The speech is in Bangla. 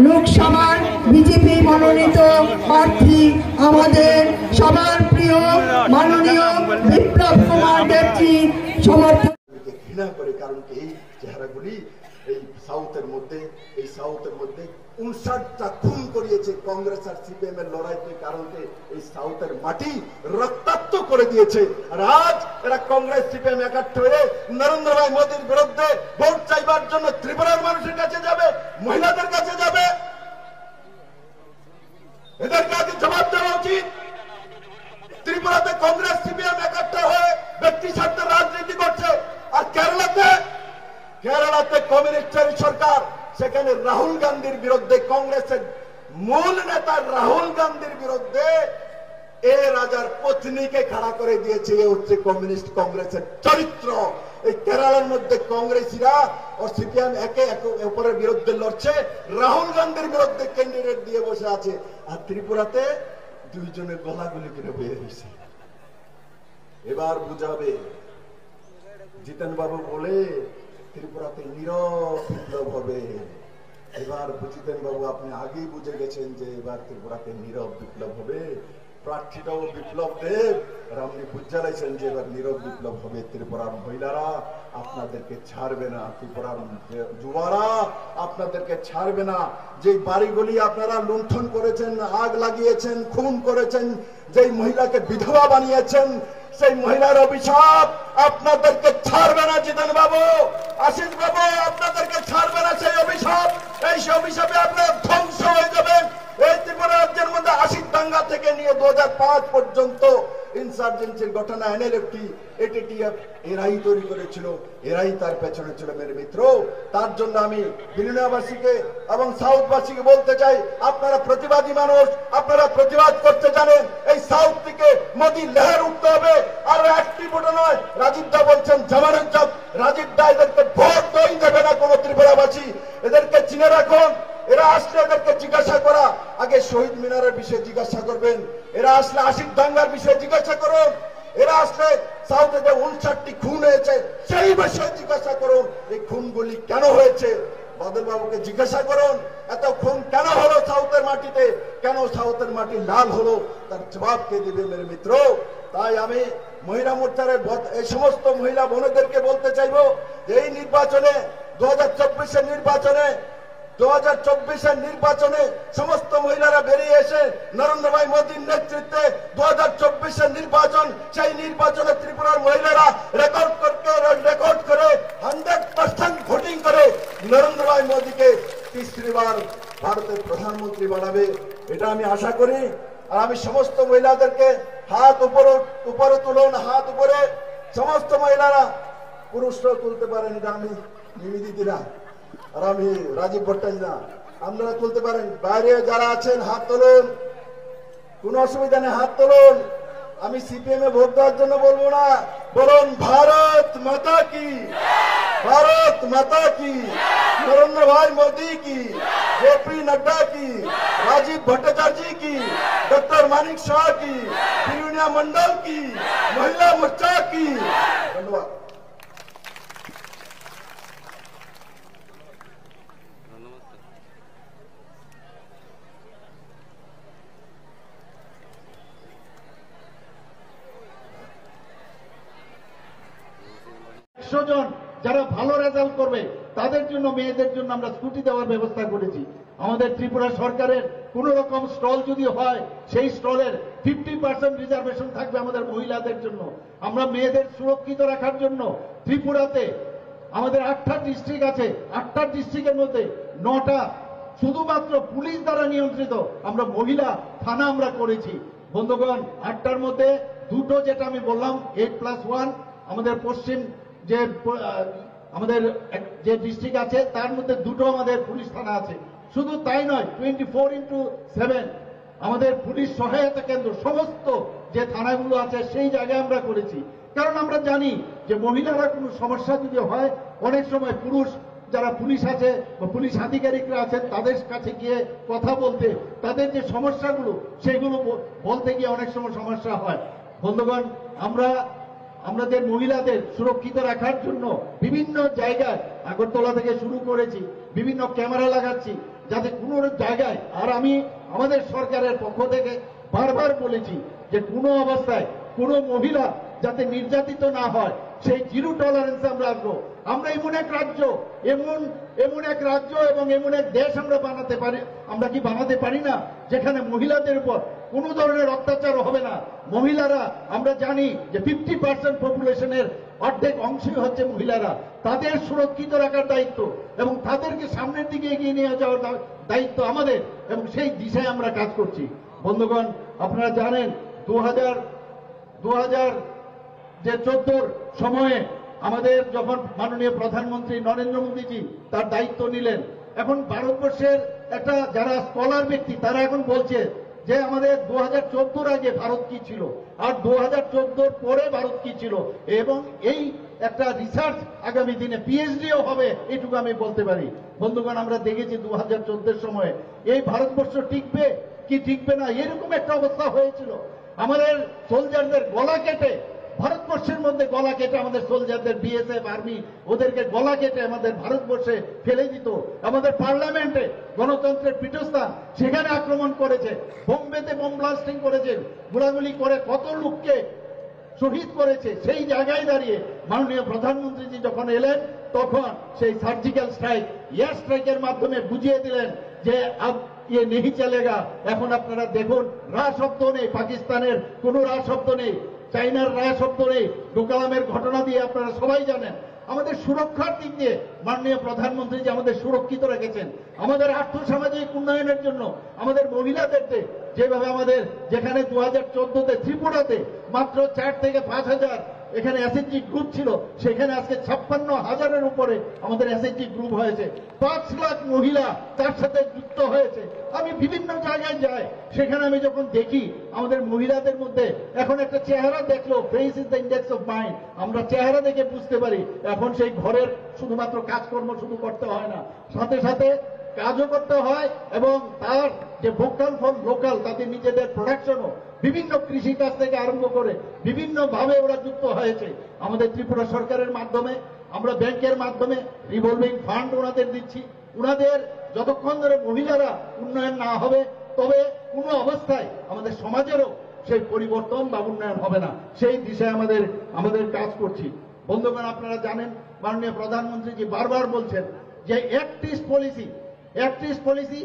লোকসভার বিজেপি মনোনীত প্রার্থী আমাদের সবার প্রিয় মাননীয় বিপ্লব কুমার দেবজি সমর্থন ঘৃণা করে। কারণ এই চেহারাগুলি এই সাউথের মধ্যে 59টা খুন করিয়েছে কংগ্রেস আর সিপিএম এর লড়াইতে। কারণ এই সাউথের মাটি রক্তাক্ত করে দিয়েছে। আর আজ এরা কংগ্রেস সিপিএম একাত্র হয়ে নরেন্দ্র ভাই মোদীর বিরুদ্ধে ভোট চাইবার জন্য ত্রিপুরার মানুষের কাছে যাবে, মহিলাদের কাছে যাবে। এদের কাছে জবাব দেওয়া উচিত। ত্রিপুরাতে কংগ্রেস সিপিএম একাত্র হয়ে ব্যক্তি স্বার্থের রাজনীতি করছে। আর কেরালাতে কমিউনিস্টের সরকার, সেখানে রাহুল গান্ধীর বিরুদ্ধে, কংগ্রেসের মূল নেতা রাহুল গান্ধীর বিরুদ্ধে এ রাজার পত্নীকে খাড়া করে দিয়েছে। এ হচ্ছে কমিউনিস্ট কংগ্রেসের চরিত্র। এই কেরালার মধ্যে কংগ্রেসীরা ও সিপিএম একে অপরের বিরুদ্ধে লড়ছে, রাহুল গান্ধীর বিরুদ্ধে ক্যান্ডিডেট দিয়ে বসে আছে। আর ত্রিপুরাতে দুইজনের গলাগুলি করে বের হয়েছে। এবার বুঝাবে জিতেন বাবু বলে ত্রিপুরাতে নীরব বিপ্লব হবে। এবার জিতেন বাবু আপনি আগেই বুঝে গেছেন যে এবার ত্রিপুরাতে নীরব বিপ্লব হবে। প্রার্থীটাও বিপ্লব দেব, আর আপনি বুঝে লাইছেন যে এবার নীরব বিপ্লব হবে। ত্রিপুরার মহিলারা আপনাদেরকে ছাড়বে না, ত্রিপুরার যুবারা আপনাদেরকে ছাড়বে না। যে বাড়িগুলি আপনারা লুণ্ঠন করেছেন, আগ লাগিয়েছেন, খুন করেছেন, যেই মহিলাকে বিধবা বানিয়েছেন, সেই মহিলার অভিশাপ আপনাদেরকে ছাড়বে না। জিতেন বাবু, আশিস বাবু আপনাদেরকে ছাড়বে না সেই অভিশাপ। এই অভিশাপে আপনারা ধ্বংস হয়ে যাবেন। এই ত্রিপুরা রাজ্যের মধ্যে 80 দাঙ্গা থেকে নিয়ে 2005 পর্যন্ত ইনসার্জেন্সির ঘটনা এটিটিএফ এরাই তৈরি করেছিল, এরাই তার পেছনে ছিল মেরে মিত্র। তার জন্য আমি বিলিনিয়াবাসীকে এবং সাউথবাসীকে বলতে চাই, আপনারা প্রতিবাদী মানুষ, আপনারা প্রতিবাদ করতে জানেন। এই সাউথ থেকে মোদী লেহার উঠতে হবে। আর একটি ভোট নয়, রাজীব দা বলছেন জামানত জব, রাজীব দা এদেরকে ভোট দেবে না কোন ত্রিপুরাবাসী। এদেরকে চিনে রাখুন। এরা আসলে এদেরকে জিজ্ঞাসা করা, আগে শহীদ মিনারের বিষয়ে জিজ্ঞাসা করবেন। এরা আসলে 80 দাঙ্গার বিষয়ে জিজ্ঞাসা করুন। এরা আসলে সাউথে যে 59টি খুন হয়েছে সেই বিষয়ে জিজ্ঞাসা করুন। এই খুনগুলি কেন হয়েছে বাদল বাবুকে জিজ্ঞাসা করুন। এত খুন কেন হলো সাউথের মাটিতে, কেন সাউথের মাটি লাল হলো, তার জবাব কে দিবে মেরে মিত্র। তাই আমি মহিলা মোর্চার এই সমস্ত মহিলা বোনদেরকে বলতে চাইবো যে এই নির্বাচনে 2024 নির্বাচনে সমস্ত মহিলারা বেরিয়ে এসে নরেন্দ্র ভাই মোদীর নেতৃত্বে 2024 নির্বাচন, সেই নির্বাচনে ত্রিপুরার মহিলারা রেকর্ড করে 100% ভোটিং করে নরেন্দ্র ভাই মোদীকে তৃতীয়বার ভারতের প্রধানমন্ত্রী বানাবে, এটা আমি আশা করি। আর আমি সমস্ত মহিলাদেরকে হাত উপরে তুলুন, হাত উপরে। সমস্ত মহিলারা, পুরুষরাও তুলতে পারেন, এটা আমি নিবেদিতা আর আমি রাজীব ভট্টাচার্য না, আপনারা তুলতে পারেন। বাইরে যারা আছেন হাত তুলুন, কোনো অসুবিধা নেই, হাত তুলুন। আমি সিপিএম এ ভোট দেওয়ার জন্য বলবো না, বলুন ভারত মাতা কি, ভারত মাতা কি, নরেন্দ্র ভাই মোদী কি, জেপি नड्डा की, राजीव भट्टाचार्य की, डॉक्टर मानिक शाह की, बिरुनिया मंडल की, महिला मोर्चा की। धन्यवाद। জন যারা ভালো রেজাল্ট করবে তাদের জন্য, মেয়েদের জন্য আমরা স্কুটি দেওয়ার ব্যবস্থা করেছি। আমাদের ত্রিপুরা সরকারের কোন রকম স্টল যদি হয়, সেই স্টলের 50% রিজার্ভেশন থাকবে আমাদের মহিলাদের জন্য। আমরা মেয়েদের সুরক্ষিত রাখার জন্য ত্রিপুরাতে আমাদের 8টা ডিস্ট্রিক্ট আছে, 8টা ডিস্ট্রিক্টের মধ্যে 9টা শুধুমাত্র পুলিশ দ্বারা নিয়ন্ত্রিত আমরা মহিলা থানা আমরা করেছি। বন্ধুগণ, 8টার মধ্যে 2টো যেটা আমি বললাম 8+1 আমাদের পশ্চিম যে আমাদের যে ডিস্ট্রিক্ট আছে তার মধ্যে 2টো আমাদের পুলিশ থানা আছে। শুধু তাই নয়, 24/7 আমাদের পুলিশ সহায়তা কেন্দ্র সমস্ত যে থানাগুলো আছে সেই জায়গায় আমরা করেছি। কারণ আমরা জানি যে মহিলারা কোনো সমস্যা যদি হয়, অনেক সময় পুরুষ যারা পুলিশ আছে বা পুলিশ আধিকারিকরা আছেন তাদের কাছে গিয়ে কথা বলতে, তাদের যে সমস্যাগুলো সেগুলো বলতে গিয়ে অনেক সময় সমস্যা হয়। বন্ধুগণ, আমাদের মহিলাদের সুরক্ষিত রাখার জন্য বিভিন্ন জায়গায় আগরতলা থেকে শুরু করেছি, বিভিন্ন ক্যামেরা লাগাচ্ছি। যাতে কোনো জায়গায়, আর আমি আমাদের সরকারের পক্ষ থেকে বারবার বলেছি যে কোনো অবস্থায় কোনো মহিলা যাতে নির্যাতিত না হয় সেই জিরো টলারেন্স আমরা আসবো। আমরা এমন এক রাজ্য, এমন এক রাজ্য এবং এমন এক দেশ আমরা বানাতে পারি, আমরা কি বানাতে পারি না যেখানে মহিলাদের উপর কোনো ধরনের অত্যাচার হবে না। মহিলারা, আমরা জানি যে 50% পপুলেশনের অর্ধেক অংশই হচ্ছে মহিলারা, তাদের সুরক্ষিত রাখার দায়িত্ব এবং তাদেরকে সামনের দিকে এগিয়ে নিয়ে যাওয়ার দায়িত্ব আমাদের, এবং সেই দিশায় আমরা কাজ করছি। বন্ধুগণ, আপনারা জানেন 2014 সময়ে আমাদের যখন মাননীয় প্রধানমন্ত্রী নরেন্দ্র মোদীজি তার দায়িত্ব নিলেন, এখন ভারতবর্ষের একটা যারা স্কলার ব্যক্তি তারা এখন বলছে যে আমাদের 2014 আগে ভারত কি ছিল আর 2014 পরে ভারত কি ছিল, এবং এই একটা রিসার্চ আগামী দিনে পিএইচডিও হবে, এটুকু আমি বলতে পারি। বন্ধুগণ, আমরা দেখেছি 2014 সময়ে এই ভারতবর্ষ টিকবে কি টিকবে না এরকম একটা অবস্থা হয়েছিল। আমাদের সোলজারদের গলা কেটে, ভারতবর্ষের মধ্যে গলা কেটে আমাদের সোলজারদের, বিএসএফ আর্মি ওদেরকে গলা কেটে আমাদের ভারতবর্ষে ফেলে দিত। আমাদের পার্লামেন্টে গণতন্ত্রের পীঠস্থান সেখানে আক্রমণ করেছে, বোম্বেতে বোম ব্লাস্টিং করেছে, গোলাগুলি করে কত লোককে শহীদ করেছে। সেই জায়গায় দাঁড়িয়ে মাননীয় প্রধানমন্ত্রীজি যখন এলেন তখন সেই সার্জিক্যাল স্ট্রাইক, এয়ার স্ট্রাইকের মাধ্যমে বুঝিয়ে দিলেন যে ये नहीं चलेगा। এখন আপনারা দেখুন, রা শব্দ নেই, পাকিস্তানের কোনো রা শব্দ নেই, চাইনার রা শব্দ নেই, ডোকালামের ঘটনা দিয়ে আপনারা সবাই জানেন। আমাদের সুরক্ষার দিক দিয়ে মাননীয় প্রধানমন্ত্রী যে আমাদের সুরক্ষিত রেখেছেন, আমাদের আর্থসামাজিক উন্নয়নের জন্য আমাদের মহিলাদেরকে যেভাবে আমাদের, যেখানে 2014-তে ত্রিপুরাতে মাত্র 4 থেকে 5 হাজার এখানে এসএইচজি গ্রুপ ছিল, সেখানে আজকে 56,000-এর উপরে আমাদের এসএইচজি গ্রুপ হয়েছে। 5 লাখ মহিলা তার সাথে যুক্ত হয়েছে। আমি বিভিন্ন জায়গায় যাই, সেখানে আমি যখন দেখি আমাদের মহিলাদের মধ্যে এখন একটা চেহারা দেখলো, face is the index of mind, আমরা চেহারা দেখে বুঝতে পারি এখন সেই ঘরের শুধুমাত্র কাজকর্ম শুধু করতে হয় না, সাথে সাথে কাজও করতে হয়, এবং তার যে ভোকাল ফর লোকাল, তাদের নিজেদের প্রোডাকশনও বিভিন্ন কৃষি কাজ থেকে আরম্ভ করে বিভিন্ন ভাবে ওরা যুক্ত হয়েছে। আমাদের ত্রিপুরা সরকারের মাধ্যমে, আমরা ব্যাংকের মাধ্যমে রিভলভিং ফান্ড ওনাদের দিচ্ছি। ওনাদের যতক্ষণ ধরে মহিলারা উন্নয়ন না হবে, তবে কোনো অবস্থায় আমাদের সমাজেরও সেই পরিবর্তন বা উন্নয়ন হবে না। সেই দিশায় আমাদের কাজ করছি। বন্ধুগণ, আপনারা জানেন মাননীয় প্রধানমন্ত্রীজি বারবার বলছেন যে act is policy, act is policy